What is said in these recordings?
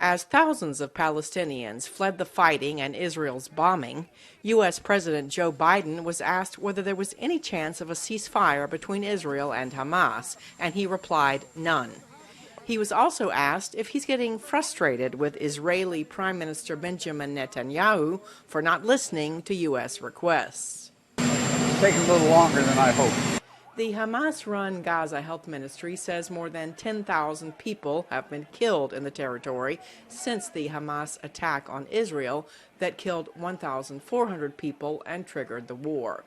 As thousands of Palestinians fled the fighting and Israel's bombing, U.S. President Joe Biden was asked whether there was any chance of a ceasefire between Israel and Hamas, and he replied, none. He was also asked if he's getting frustrated with Israeli Prime Minister Benjamin Netanyahu for not listening to U.S. requests. It's taking a little longer than I hoped. The Hamas-run Gaza Health Ministry says more than 10,000 people have been killed in the territory since the Hamas attack on Israel that killed 1,400 people and triggered the war.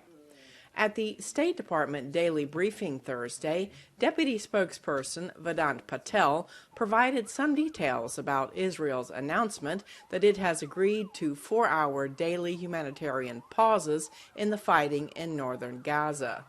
At the State Department daily briefing Thursday, Deputy Spokesperson Vedant Patel provided some details about Israel's announcement that it has agreed to 4-hour daily humanitarian pauses in the fighting in northern Gaza.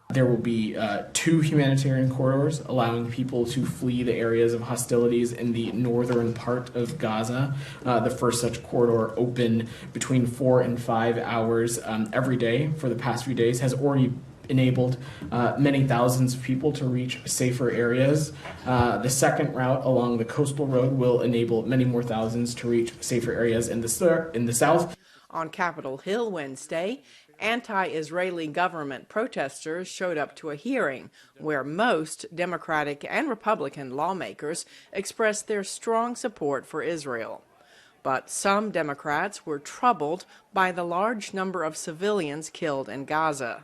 There will be 2 humanitarian corridors allowing people to flee the areas of hostilities in the northern part of Gaza. The first such corridor opened between 4 and 5 hours every day for the past few days, has already enabled many thousands of people to reach safer areas. The second route along the coastal road will enable many more thousands to reach safer areas in the south. On Capitol Hill Wednesday, anti-Israeli government protesters showed up to a hearing where most Democratic and Republican lawmakers expressed their strong support for Israel. But some Democrats were troubled by the large number of civilians killed in Gaza.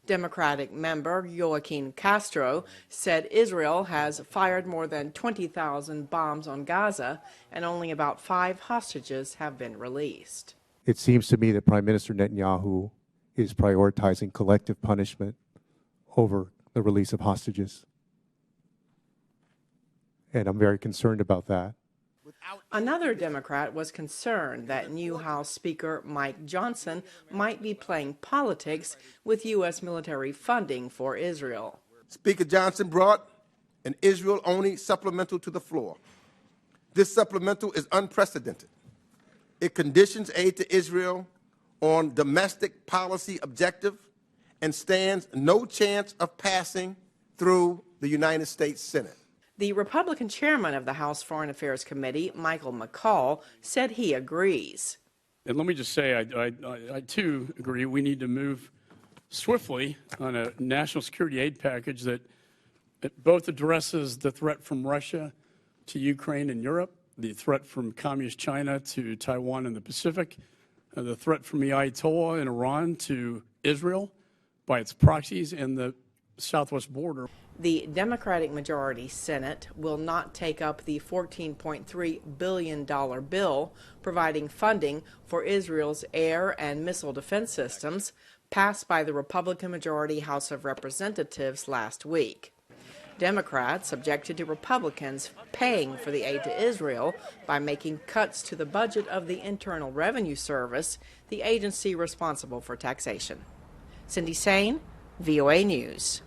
Democratic member Joaquin Castro said Israel has fired more than 20,000 bombs on Gaza and only about 5 hostages have been released. It seems to me that Prime Minister Netanyahu is prioritizing collective punishment over the release of hostages. And I'm very concerned about that. Another Democrat was concerned that new House Speaker Mike Johnson might be playing politics with U.S. military funding for Israel. Speaker Johnson brought an Israel-only supplemental to the floor. This supplemental is unprecedented. It conditions aid to Israel on domestic policy objective and stands no chance of passing through the United States Senate. The Republican chairman of the House Foreign Affairs Committee, Michael McCaul, said he agrees. And let me just say, I too agree we need to move swiftly on a national security aid package that both addresses the threat from Russia to Ukraine and Europe, the threat from Communist China to Taiwan and the Pacific, the threat from the Ayatollah in Iran to Israel by its proxies and the southwest border. The Democratic majority Senate will not take up the $14.3 billion bill providing funding for Israel's air and missile defense systems passed by the Republican majority House of Representatives last week. Democrats objected to Republicans paying for the aid to Israel by making cuts to the budget of the Internal Revenue Service, the agency responsible for taxation. Cindy Sain, VOA News.